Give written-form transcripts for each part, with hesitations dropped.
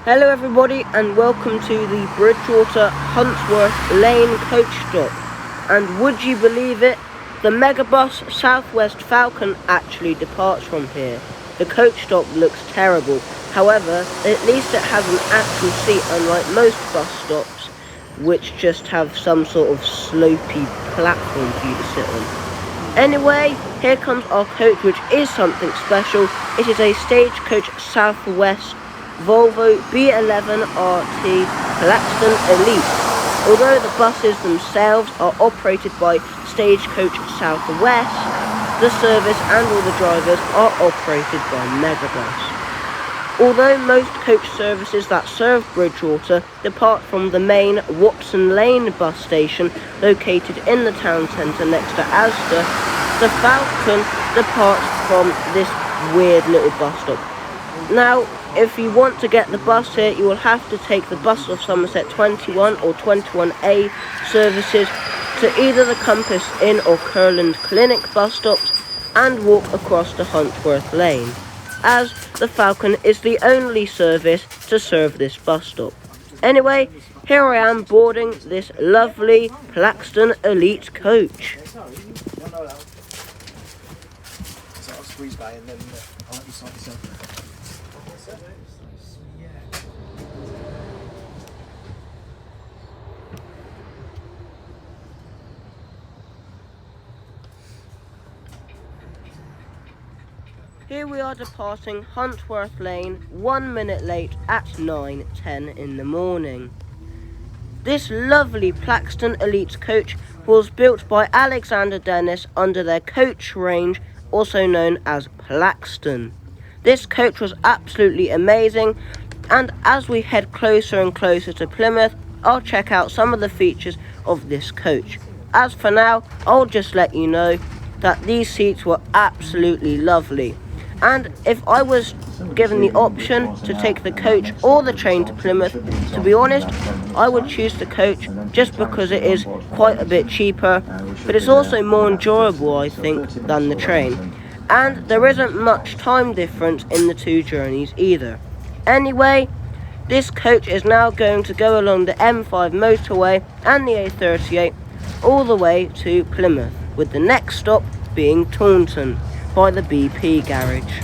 Hello everybody and welcome to the Bridgwater Huntsworth Lane coach stop. And would you believe it, the Megabus Southwest Falcon actually departs from here. The coach stop looks terrible, however at least it has an actual seat unlike most bus stops which just have some sort of slopey platform for you to sit on. Anyway, here comes our coach, which is something special. It is a Stagecoach Southwest Volvo B11 RT Claxton Elite. Although the buses themselves are operated by Stagecoach Southwest, the service and all the drivers are operated by Megabus. Although most coach services that serve Bridgwater depart from the main Watson Lane bus station located in the town centre next to Asda, the Falcon departs from this weird little bus stop. Now, if you want to get the bus here, you will have to take the bus of Somerset 21 or 21A services to either the Compass Inn or Curland Clinic bus stops and walk across to Huntsworth Lane, as the Falcon is the only service to serve this bus stop. Anyway, here I am boarding this lovely Claxton Elite coach. Here we are departing Huntsworth Lane 1 minute late at 9:10 in the morning. This lovely Claxton Elite coach was built by Alexander Dennis under their coach range, also known as Plaxton. This coach was absolutely amazing, and as we head closer and closer to Plymouth, I'll check out some of the features of this coach. As for now, I'll just let you know that these seats were absolutely lovely. And if I was given the option to take the coach or the train to Plymouth, to be honest, I would choose the coach just because it is quite a bit cheaper, but it's also more enjoyable, I think, than the train. And there isn't much time difference in the two journeys either. Anyway, this coach is now going to go along the M5 motorway and the A38 all the way to Plymouth, with the next stop being Taunton by the BP garage.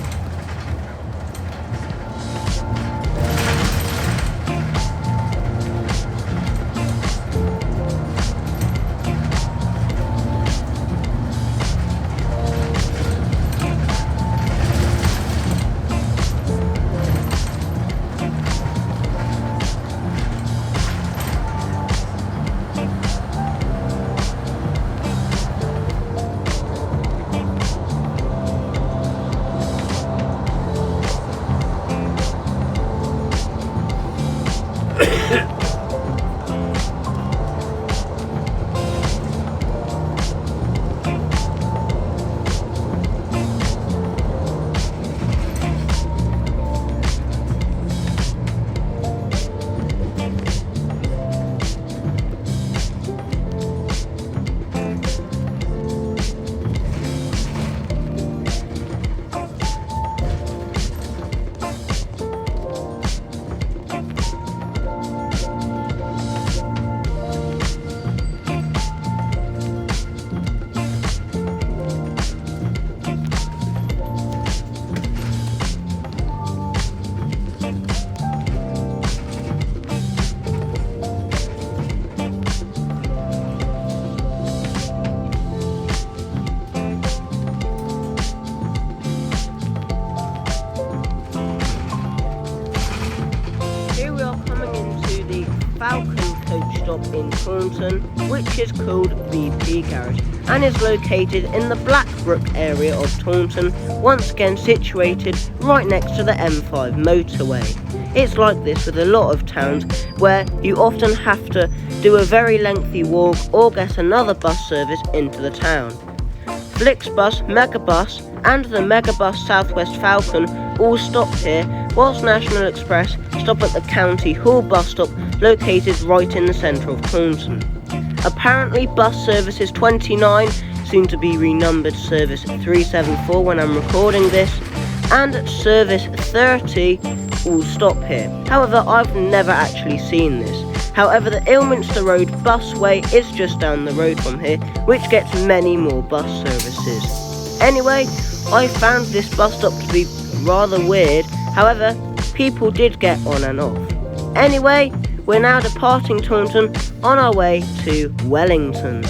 Falcon coach stop in Taunton, which is called BP Garage and is located in the Blackbrook area of Taunton, once again situated right next to the M5 motorway. It's like this with a lot of towns where you often have to do a very lengthy walk or get another bus service into the town. Flixbus, Megabus and the Megabus Southwest Falcon all stop here, whilst National Express stop at the County Hall bus stop located right in the centre of Taunton. Apparently bus services 29, soon to be renumbered service 374 when I'm recording this, and service 30 all stop here. However, I've never actually seen this. However, the Ilminster Road busway is just down the road from here, which gets many more bus services. Anyway, I found this bus stop to be rather weird. However, people did get on and off. Anyway, we're now departing Taunton on our way to Wellington.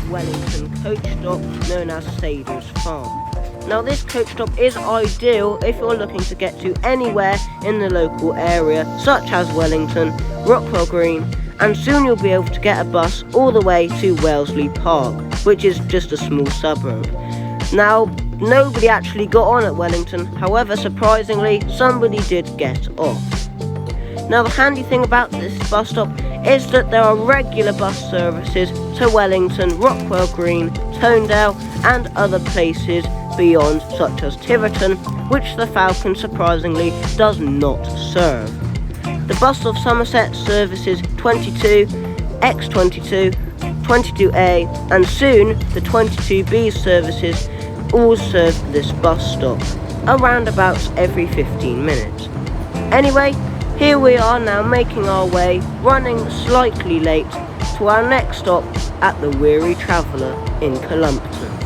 Wellington coach stop known as Saders Farm. Now this coach stop is ideal if you're looking to get to anywhere in the local area such as Wellington, Rockwell Green, and soon you'll be able to get a bus all the way to Wellesley Park, which is just a small suburb. Now nobody actually got on at Wellington, however surprisingly somebody did get off. Now the handy thing about this bus stop is that there are regular bus services to Wellington, Rockwell Green, Tonedale and other places beyond such as Tiverton, which the Falcon surprisingly does not serve. The bus of Somerset services 22, X22, 22A and soon the 22B services all serve this bus stop, around about every 15 minutes. Anyway, here we are now making our way, running slightly late, to our next stop at the Weary Traveller in Culmstop.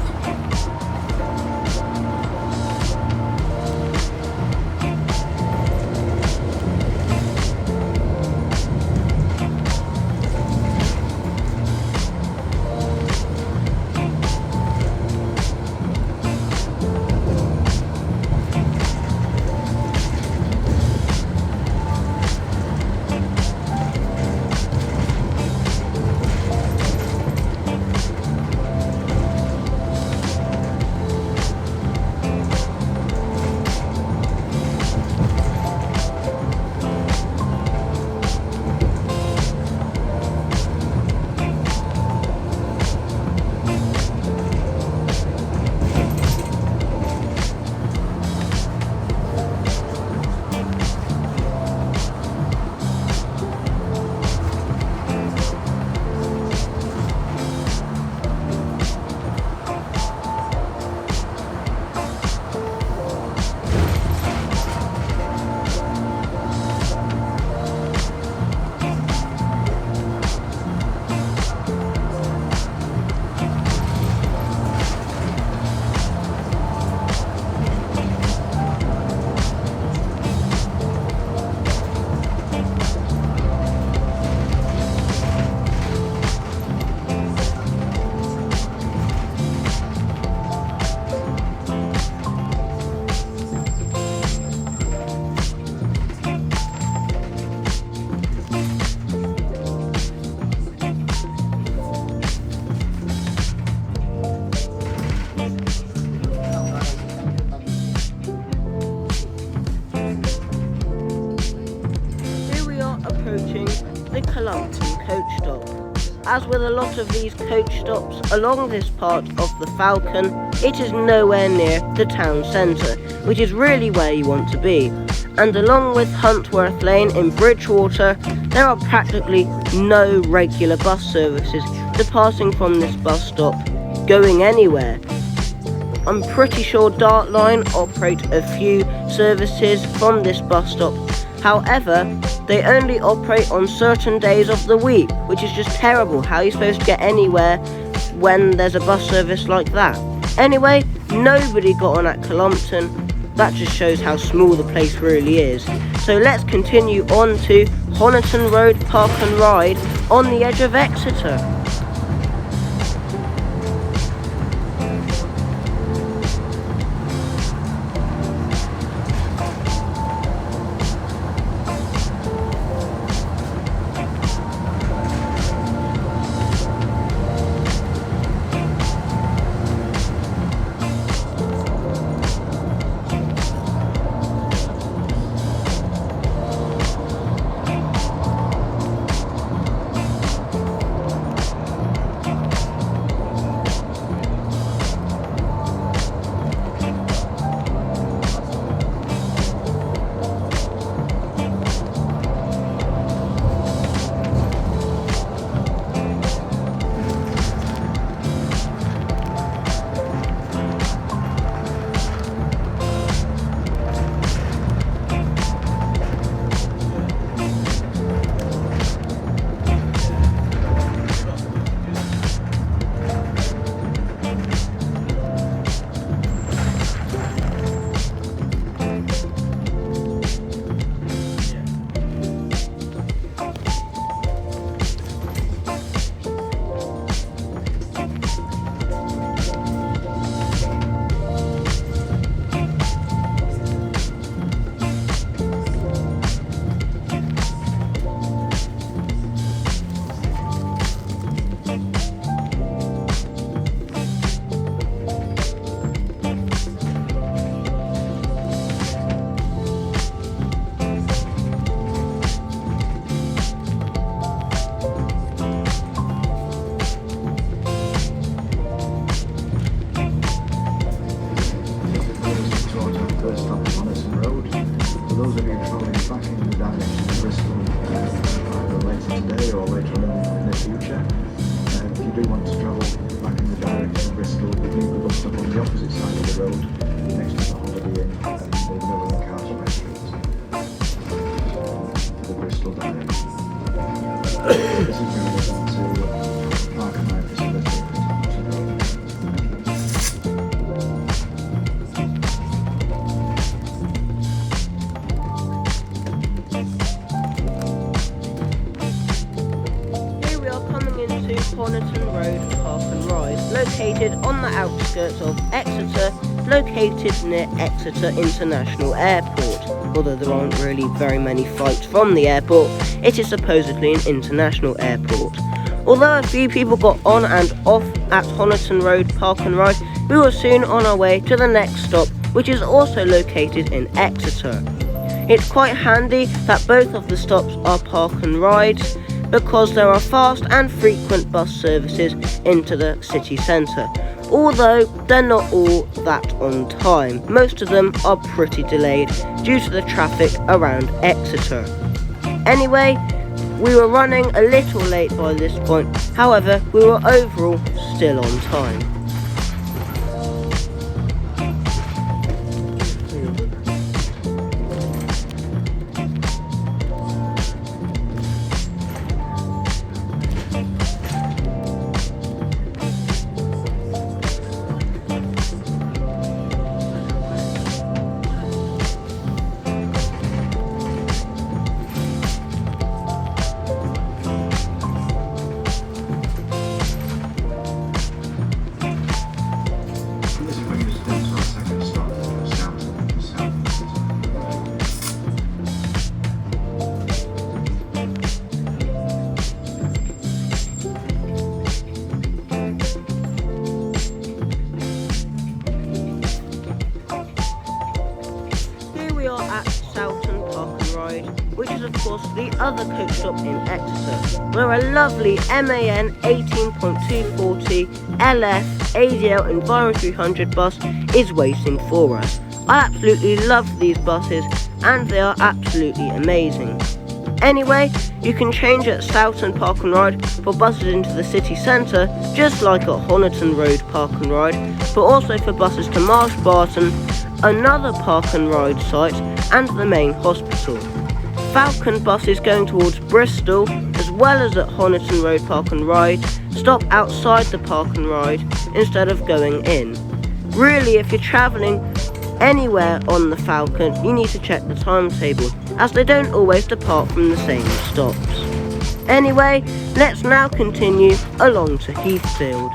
as with a lot of these coach stops along this part of the Falcon, it is nowhere near the town centre, which is really where you want to be. And along with Huntworth Lane in Bridgwater, there are practically no regular bus services departing from this bus stop going anywhere. I'm pretty sure Dart Line operate a few services from this bus stop. However, they only operate on certain days of the week, which is just terrible. How are you supposed to get anywhere when there's a bus service like that? Anyway, nobody got on at Culmstop. That just shows how small the place really is. So let's continue on to Honiton Road Park and Ride on the edge of Exeter. Honiton Road Park and Ride, located on the outskirts of Exeter, located near Exeter International Airport. Although there aren't really very many flights from the airport, it is supposedly an international airport. Although a few people got on and off at Honiton Road Park and Ride, we were soon on our way to the next stop, which is also located in Exeter. It's quite handy that both of the stops are park and rides, because there are fast and frequent bus services into the city centre, although they're not all that on time. Most of them are pretty delayed due to the traffic around Exeter. Anyway, we were running a little late by this point, however we were overall still on time. is of course the other coach stop in Exeter, where a lovely MAN 18.240 LF ADL Enviro 300 bus is waiting for us. I absolutely love these buses and they are absolutely amazing. Anyway, you can change at Taunton Park and Ride for buses into the city centre, just like at Honiton Road Park and Ride, but also for buses to Marsh Barton, another Park and Ride site, and the main hospital. Falcon buses going towards Bristol, as well as at Honiton Road Park and Ride, stop outside the Park and Ride instead of going in. Really, if you're travelling anywhere on the Falcon, you need to check the timetable, as they don't always depart from the same stops. Anyway, let's now continue along to Heathfield.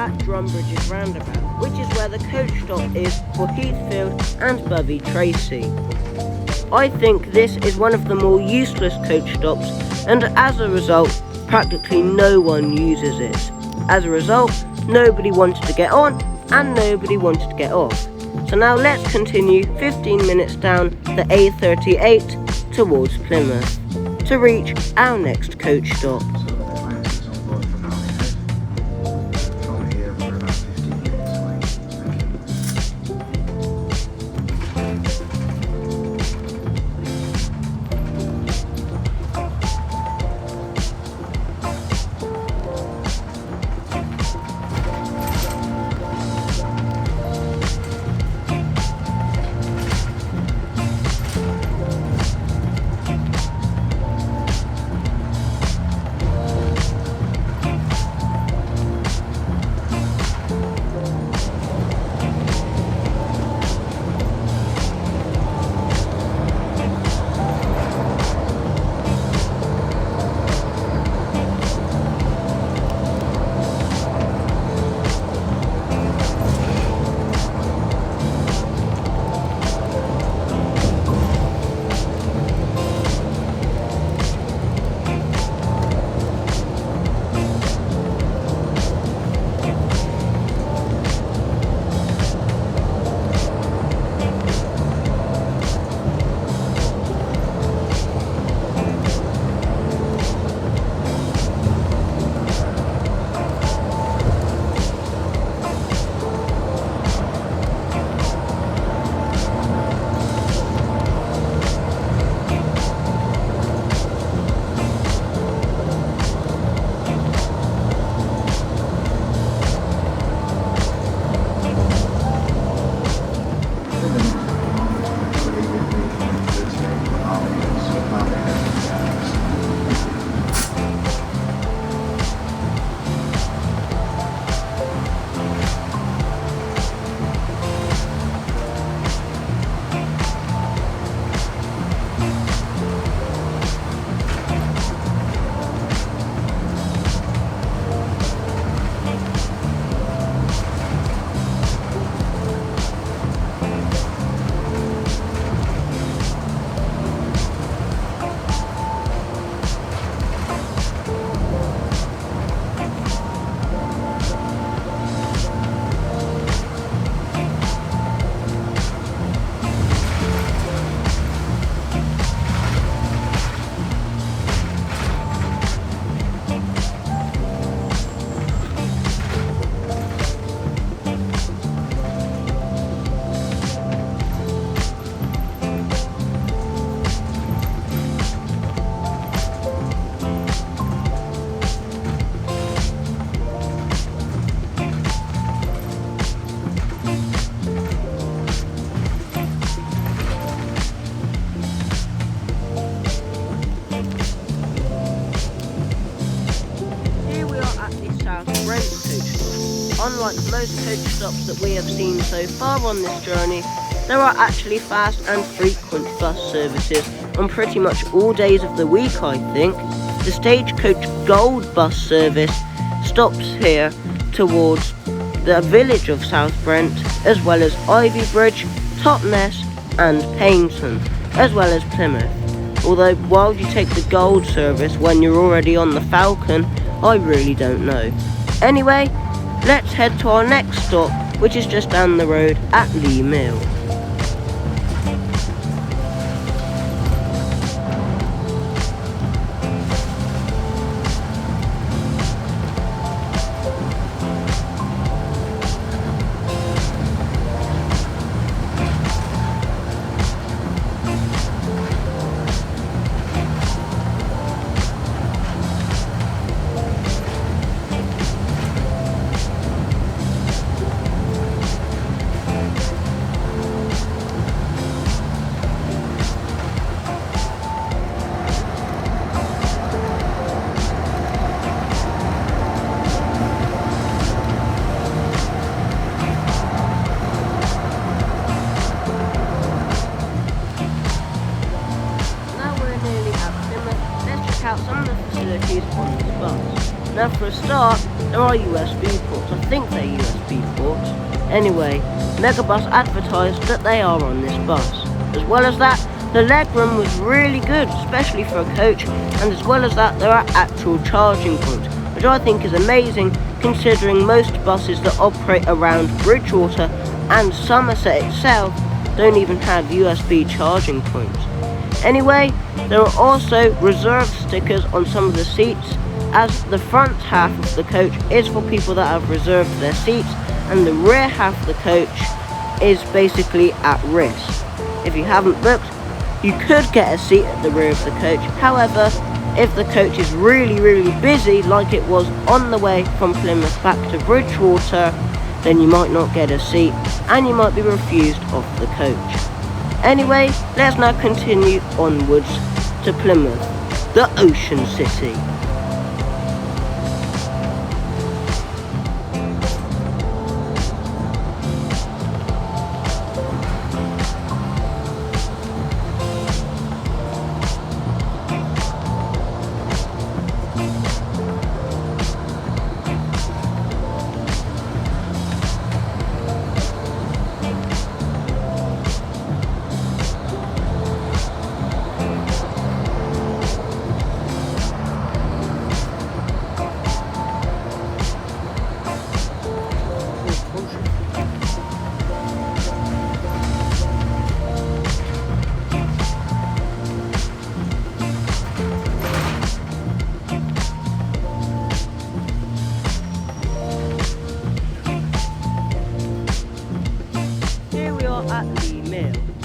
at Drumbridge's roundabout, which is where the coach stop is for Heathfield and Bovey Tracy. I think this is one of the more useless coach stops, and as a result, practically no one uses it. As a result, nobody wanted to get on and nobody wanted to get off. So now let's continue 15 minutes down the A38 towards Plymouth to reach our next coach stop. unlike most coach stops that we have seen so far on this journey, there are actually fast and frequent bus services on pretty much all days of the week, I think. The Stagecoach Gold bus service stops here towards the village of South Brent, as well as Ivy Bridge, Totnes and Taunton, as well as Plymouth. Although, why would you take the Gold service when you're already on the Falcon? I really don't know. Anyway, let's head to our next stop, which is just down the road at Lee Mill. Out some of the facilities on this bus. Now for a start, there are USB ports. I think they're USB ports. Anyway, Megabus advertised that they are on this bus. As well as that, the legroom was really good, especially for a coach, and as well as that, there are actual charging points, which I think is amazing considering most buses that operate around Bridgwater and Somerset itself don't even have USB charging points. Anyway, there are also reserved stickers on some of the seats, as the front half of the coach is for people that have reserved their seats, and the rear half of the coach is basically at risk. If you haven't booked, you could get a seat at the rear of the coach. However, if the coach is really busy, like it was on the way from Plymouth back to Bridgwater, then you might not get a seat, and you might be refused off the coach. Anyway, let's now continue onwards to Plymouth, the Ocean City.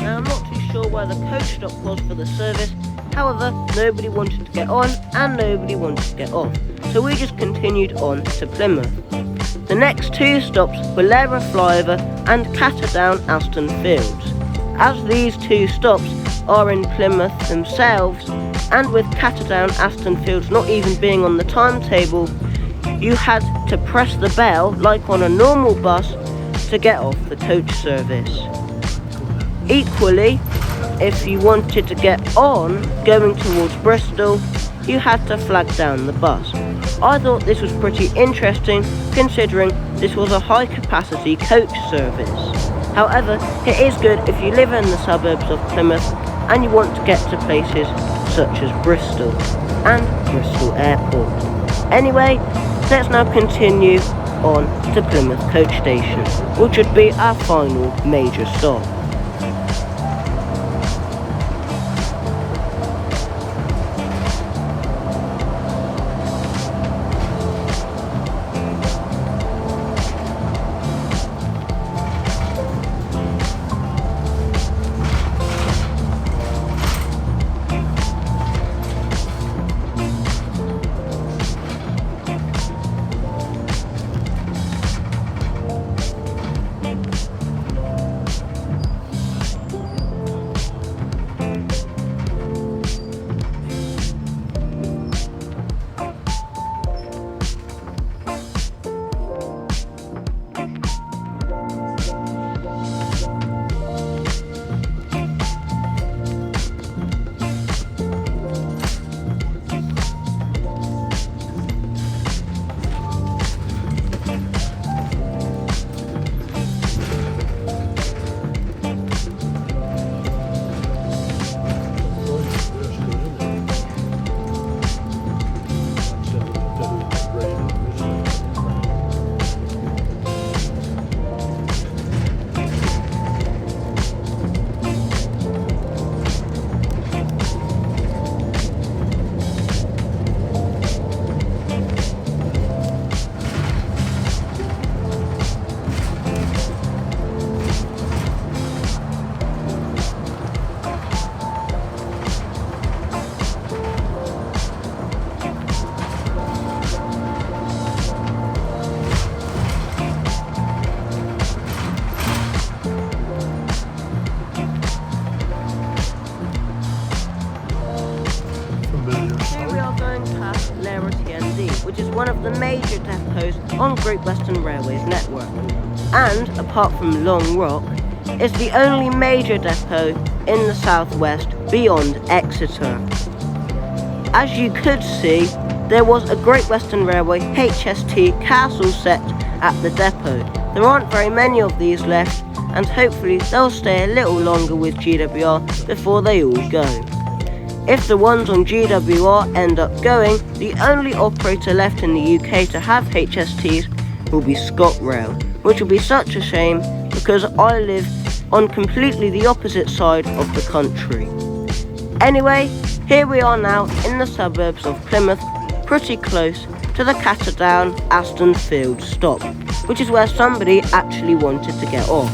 Now I'm not too sure where the coach stop was for the service, however nobody wanted to get on and nobody wanted to get off, so we just continued on to Plymouth. The next two stops were Lara Flyover and Catterdown Aston Fields. As these two stops are in Plymouth themselves, and with Catterdown Aston Fields not even being on the timetable, you had to press the bell like on a normal bus to get off the coach service. Equally, if you wanted to get on going towards Bristol, you had to flag down the bus. I thought this was pretty interesting considering this was a high capacity coach service. However, it is good if you live in the suburbs of Plymouth and you want to get to places such as Bristol and Bristol Airport. Anyway, let's now continue on to Plymouth Coach Station, which would be our final major stop. which is one of the major depots on Great Western Railway's network, and, apart from Long Rock, is the only major depot in the southwest beyond Exeter. As you could see, there was a Great Western Railway HST castle set at the depot. There aren't very many of these left, and hopefully they'll stay a little longer with GWR before they all go. If the ones on GWR end up going, the only operator left in the UK to have HSTs will be ScotRail, which will be such a shame because I live on completely the opposite side of the country. Anyway, here we are now in the suburbs of Plymouth, pretty close to the Catterdown-Aston Field stop, which is where somebody actually wanted to get off.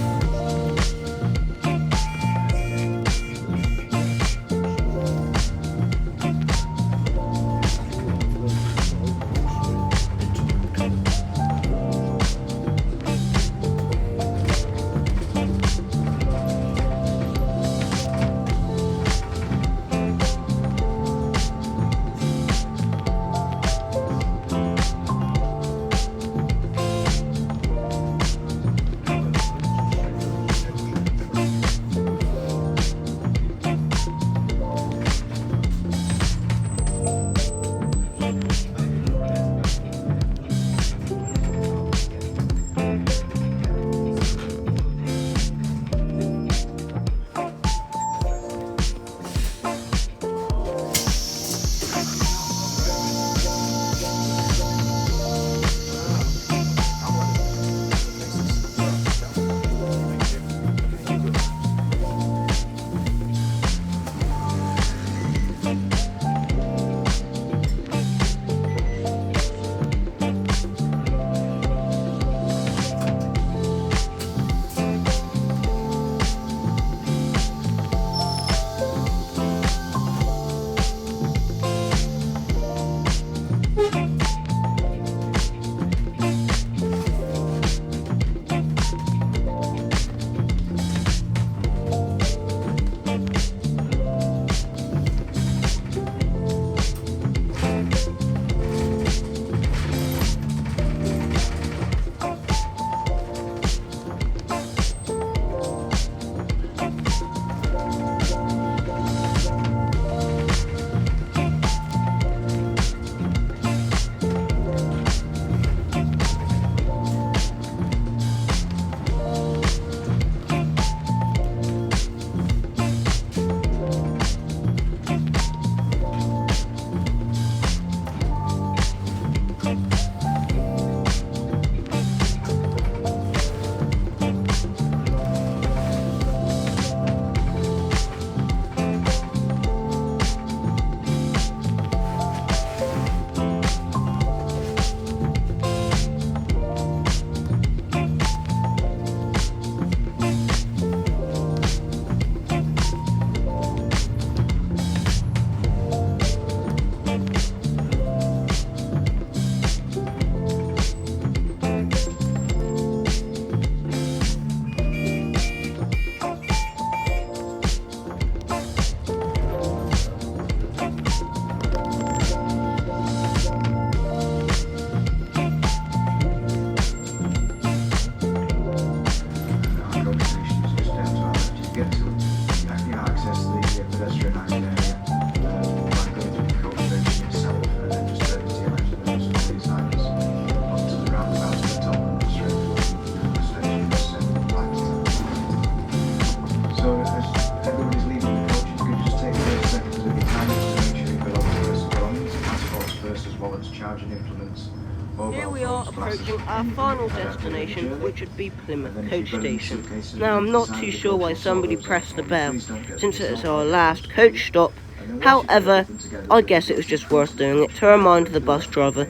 Here we are approaching our final destination, which would be Plymouth Coach Station. Now, I'm not too sure why somebody pressed the bell, since it is our last coach stop. However, I guess it was just worth doing it to remind the bus driver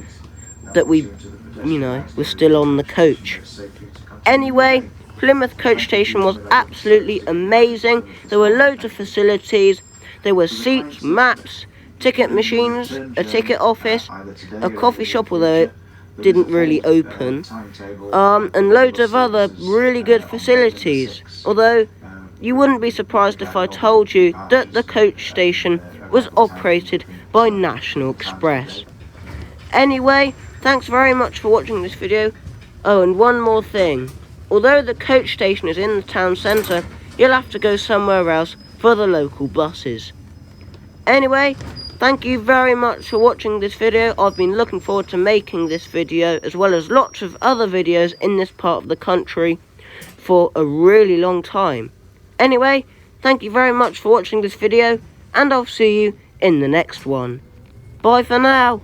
that we, were still on the coach. Anyway, Plymouth Coach Station was absolutely amazing. There were loads of facilities. There were seats, maps, ticket machines, a ticket office, a coffee shop, although it didn't really open, and loads of other really good facilities. Although, you wouldn't be surprised if I told you that the coach station was operated by National Express. Anyway, thanks very much for watching this video. Oh, and one more thing. Although the coach station is in the town centre, you'll have to go somewhere else for the local buses. Anyway, thank you very much for watching this video. I've been looking forward to making this video, as well as lots of other videos in this part of the country, for a really long time. Anyway, thank you very much for watching this video, and I'll see you in the next one. Bye for now.